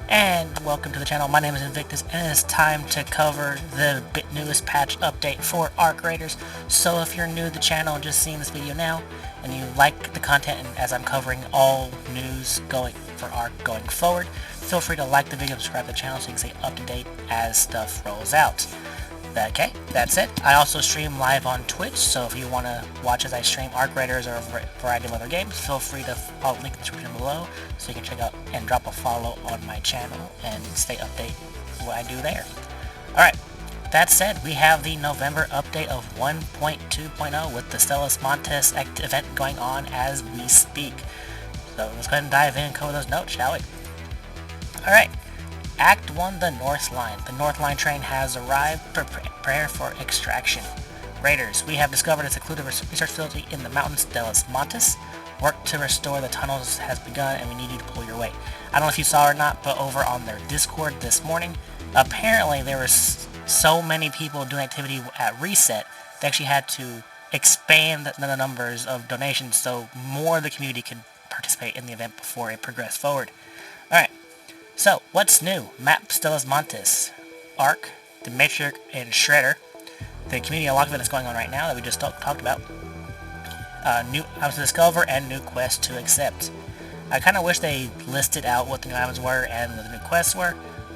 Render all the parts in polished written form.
And welcome to the channel. My name is Invictus, and it is time to cover the newest patch update for Arc Raiders. So if you're new to the channel and just seeing this video now, and you like the content, and as I'm covering all news going for Arc going forward, feel free to like the video and subscribe to the channel so you can stay up to date as stuff rolls out. Okay, that's it. I also stream live on Twitch, so if you want to watch as I stream Arc Raiders or a variety of other games, feel free to follow the link in the description below so you can check out and drop a follow on my channel and stay updated what I do there. Alright, that said, we have the November update of 1.2.0 with the Stelis Montes event going on as we speak. So let's go ahead and dive in and cover those notes, shall we? Alright. Act 1, the North Line. The North Line train has arrived. Prepare for extraction. Raiders, we have discovered a secluded research facility in the mountains Stelis Montes. Work to restore the tunnels has begun and we need you to pull your weight. I don't know if you saw or not, but over on their Discord this morning, apparently there was so many people doing activity at Reset, they actually had to expand the numbers of donations so more of the community could participate in the event before it progressed forward. Alright. So, what's new? Map Stelis Montes, Arc, the Matriarch, and Shredder. The community unlock event is going on right now that we just talked about. New items to discover and new quests to accept. I kind of wish they listed out what the new items were and what the new quests were,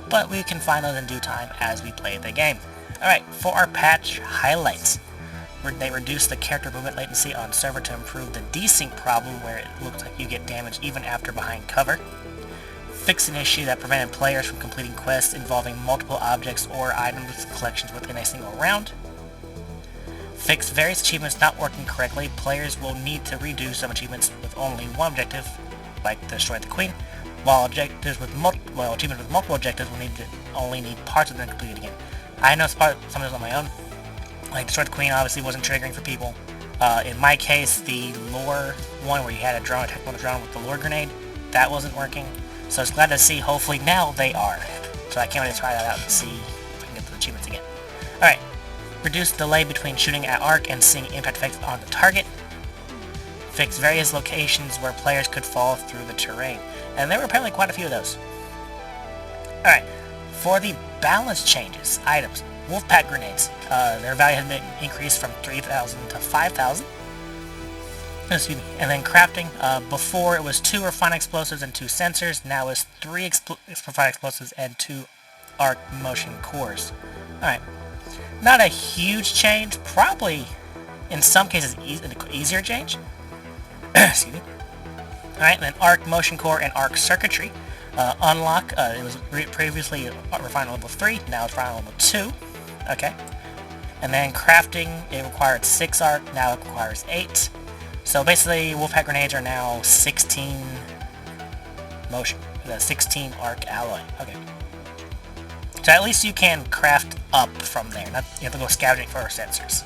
but we can find those in due time as we play the game. Alright, for our patch highlights. They reduced the character movement latency on server to improve the desync problem where it looks like you get damage even after behind cover. Fix an issue that prevented players from completing quests involving multiple objects or items collections within a single round. Fix various achievements not working correctly. Players will need to redo some achievements with only one objective, like Destroy the Queen, while achievements with multiple objectives will only need parts of them completed again. I know some of those on my own. Like Destroy the Queen obviously wasn't triggering for people. In my case, the lure one where you had a drone attack on the drone with the lure grenade, that wasn't working. So I was glad to see, hopefully now they are. So I can't wait to try that out and see if I can get the achievements again. Alright. Reduce delay between shooting at Arc and seeing impact effects on the target. Fix various locations where players could fall through the terrain. And there were apparently quite a few of those. Alright. For the balance changes, items. Wolfpack grenades. Their value has been increased from 3,000 to 5,000. Excuse me. And then crafting, before it was 2 refined explosives and 2 sensors, now it's 3 refined explosives and 2 arc motion cores. Alright. Not a huge change, probably in some cases an easier change. Excuse me. Alright, then arc motion core and arc circuitry. Unlock, it was previously refined level 3, now it's refined level 2. Okay. And then crafting, it required 6 arc, now it requires 8. So basically, Wolfpack grenades are now 16 motion, the 16 arc alloy. Okay. So at least you can craft up from there. Not, you have to go scavenging for sensors.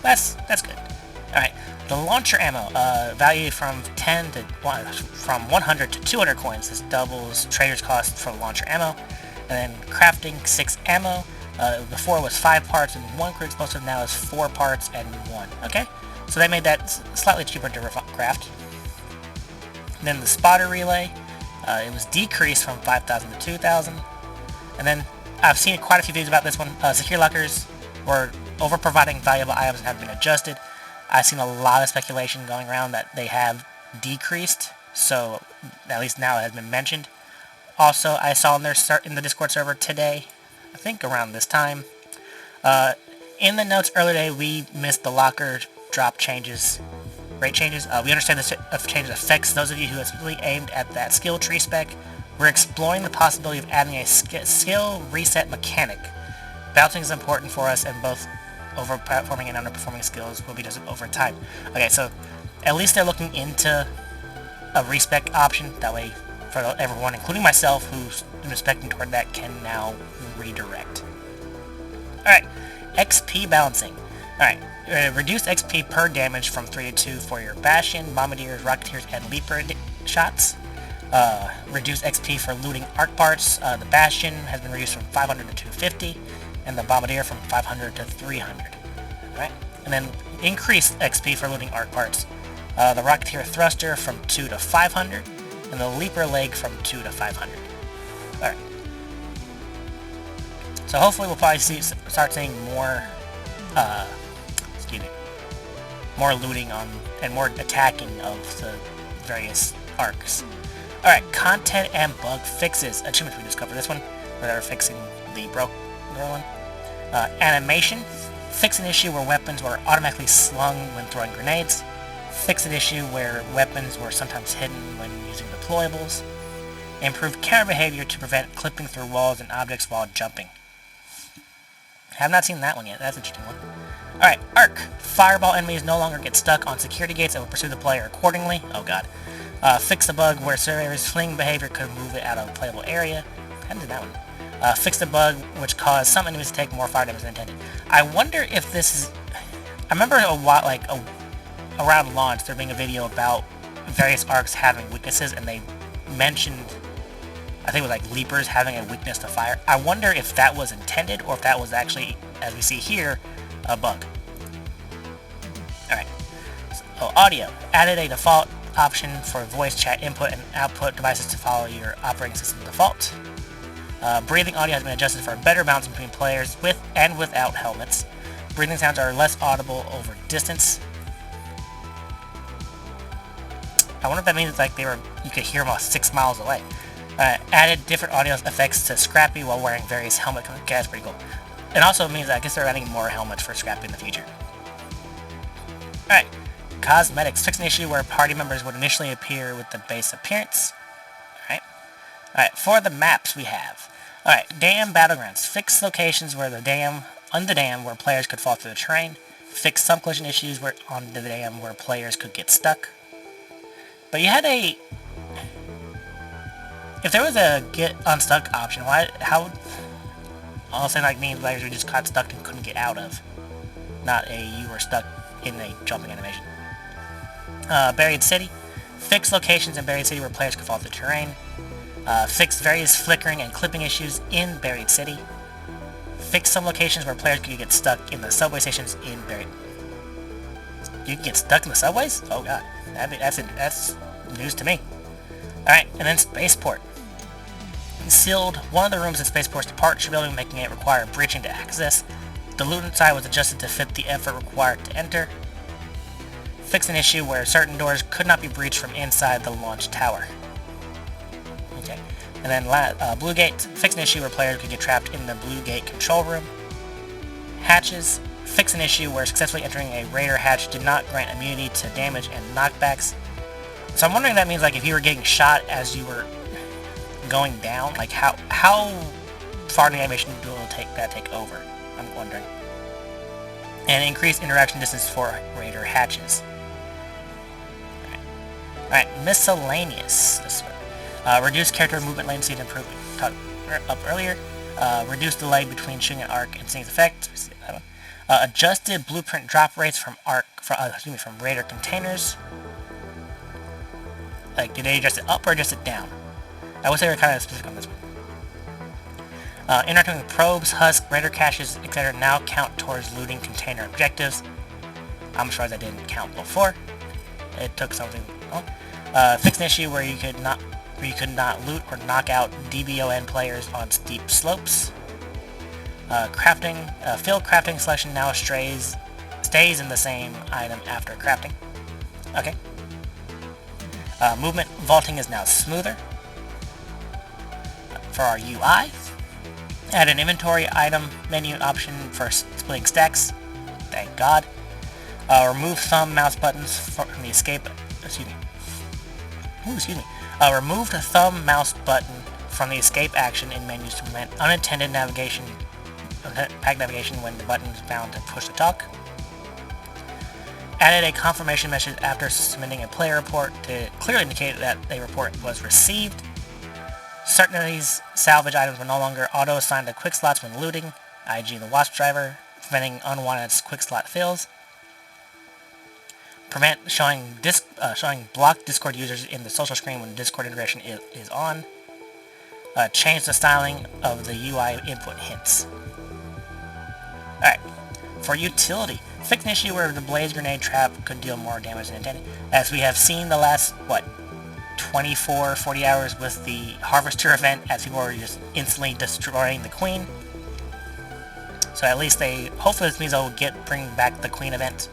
That's good. All right. The launcher ammo, value from 100 to 200 coins. This doubles trader's cost for launcher ammo. And then crafting 6 ammo. Before it was 5 parts and 1 crude explosive. Now it's 4 parts and 1. Okay. So they made that slightly cheaper to craft. And then the spotter relay, it was decreased from 5,000 to 2,000. And then I've seen quite a few videos about this one. Secure lockers were over-providing valuable items and have been adjusted. I've seen a lot of speculation going around that they have decreased, so at least now it has been mentioned. Also, I saw in the Discord server today, I think around this time, in the notes earlier today, we missed the locker drop changes, rate changes. We understand this change affects those of you who have specifically aimed at that skill tree spec. We're exploring the possibility of adding a skill reset mechanic. Balancing is important for us, and both overperforming and underperforming skills will be adjusted over time. Okay, so at least they're looking into a respec option. That way, for everyone, including myself, who's been respecting toward that, can now redirect. Alright, XP balancing. Alright. Reduce XP per damage from 3 to 2 for your Bastion, Bombardiers, Rocketeers, and Leaper shots. Reduce XP for looting arc parts. The Bastion has been reduced from 500 to 250, and the Bombardier from 500 to 300. Alright? And then increase XP for looting arc parts. The Rocketeer Thruster from 2 to 500, and the leaper leg from 2 to 500. Alright. So hopefully we'll probably start seeing more, more looting on, and more attacking of the various arcs. Alright, content and bug fixes. Achievements, we just covered this one, where they're fixing the broken one. Animation. Fix an issue where weapons were automatically slung when throwing grenades. Fix an issue where weapons were sometimes hidden when using deployables. Improve camera behavior to prevent clipping through walls and objects while jumping. I have not seen that one yet. That's an interesting one. Alright, Arc. Fireball enemies no longer get stuck on security gates and will pursue the player accordingly. Oh god. Fix the bug where surveyor's fleeing behavior could move it out of a playable area. I did that one. Fix the bug which caused some enemies to take more fire damage than intended. I wonder if this is... I remember a while, around launch, there being a video about various arcs having weaknesses, and they mentioned, I think it was like leapers having a weakness to fire. I wonder if that was intended, or if that was actually, as we see here, a bug. Alright. So, audio. Added a default option for voice chat input and output devices to follow your operating system default. Breathing audio has been adjusted for a better balance between players with and without helmets. Breathing sounds are less audible over distance. I wonder if that means like you could hear them about 6 miles away. Added different audio effects to Scrappy while wearing various helmets. Okay, that's pretty cool. It also means that I guess they're adding more helmets for Scrappy in the future. Alright. Cosmetics. Fix an issue where party members would initially appear with the base appearance. Alright, for the maps we have. Alright, Dam Battlegrounds. Fix locations where on the dam where players could fall through the terrain. Fix some collision issues on the dam where players could get stuck. But you had a... If there was a get unstuck option, how... All of a sudden, like, means players who just got stuck and couldn't get out of. Not you were stuck in a jumping animation. Buried City. Fix locations in Buried City where players could fall through the terrain. Fix various flickering and clipping issues in Buried City. Fix some locations where players could get stuck in the subway stations in Buried... You can get stuck in the subways? Oh god. That's news to me. Alright, and then Spaceport. Sealed one of the rooms in Spaceport's departure building, making it require breaching to access. The loot inside was adjusted to fit the effort required to enter. Fix an issue where certain doors could not be breached from inside the launch tower. Okay. And then Blue Gate. Fix an issue where players could get trapped in the Blue Gate control room. Hatches. Fix an issue where successfully entering a Raider hatch did not grant immunity to damage and knockbacks. So I'm wondering if that means like if you were getting shot as you were going down, like how far the animation will take over, I'm wondering. And increased interaction distance for Raider hatches. Alright, miscellaneous. This one. Reduce character movement latency to improve. Talked up earlier. Reduce delay between shooting an arc and seeing its effect. Adjusted blueprint drop rates from Raider containers. Like, did they adjust it up or adjust it down? I would say we're kind of specific on this one. Interacting with probes, husks, Raider caches, etc. now count towards looting container objectives. I'm sure that didn't count before. It took something. Fix an issue where you could not loot or knock out DBON players on steep slopes. Field crafting selection now stays in the same item after crafting. Okay. Movement vaulting is now smoother. For our UI, add an inventory item menu option for splitting stacks. Thank God. Remove thumb mouse buttons from the escape. Remove the thumb mouse button from the escape action in menus to prevent unintended pack navigation when the button is found to push to talk. Added a confirmation message after submitting a player report to clearly indicate that a report was received. Certain of these salvage items were no longer auto-assigned to quick slots when looting, i.e. the Wasp driver, preventing unwanted quick slot fills. Prevent showing blocked Discord users in the social screen when Discord integration is on. Change the styling of the UI input hints. Alright, for utility, fix an issue where the blaze grenade trap could deal more damage than intended. As we have seen the last, 40 hours with the Harvester event, as people are just instantly destroying the Queen. So at least hopefully this means they'll bring back the Queen event.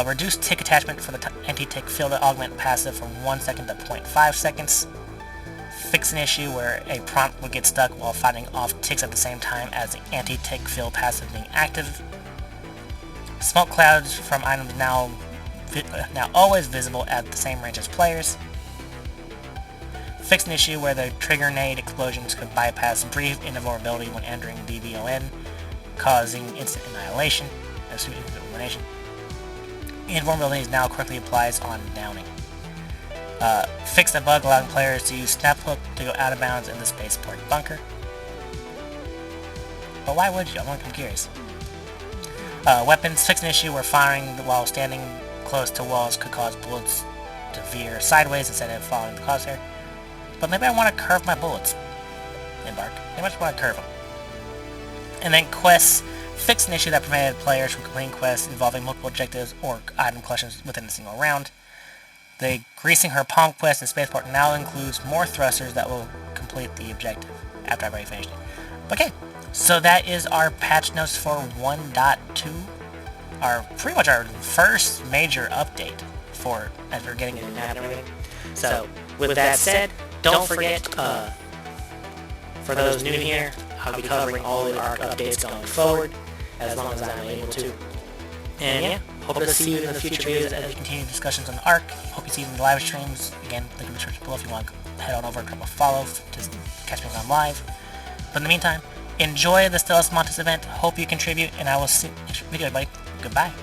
Reduce tick attachment for the anti-tick field augment passive from 1 second to 0.5 seconds. Fix an issue where a prompt would get stuck while fighting off ticks at the same time as the anti-tick field passive being active. Smoke clouds from items now always visible at the same range as players. Fix an issue where the trigger nade explosions could bypass brief invulnerability when entering DBON, causing instant annihilation. Invulnerability now correctly applies on downing. Fix the bug allowing players to use snap hook to go out of bounds in the spaceport bunker. But why would you? I'm curious. Weapons. Fix an issue where firing while standing close to walls could cause bullets to veer sideways instead of following the crosshair. But maybe I want to curve my bullets. Embark. Maybe I just want to curve them. And then quests. Fix an issue that prevented players from completing quests involving multiple objectives or item collections within a single round. The Greasing Her Palm quest in Spaceport now includes more thrusters that will complete the objective after I've already finished it. Okay, so that is our patch notes for 1.2. Pretty much our first major update as we're getting into that and everything. So, with that said, don't forget, for those new here, I'll be covering all the ARC updates going forward, as long as I'm able to. And yeah, hope to see you in the future videos as we continue discussions on the ARC. Hope you see you in the live streams. Again, link in the description below if you want to head on over and drop a follow to catch me on live. But in the meantime, enjoy the Stellaris Montes event. Hope you contribute, and I will see you in the next video, everybody. Goodbye.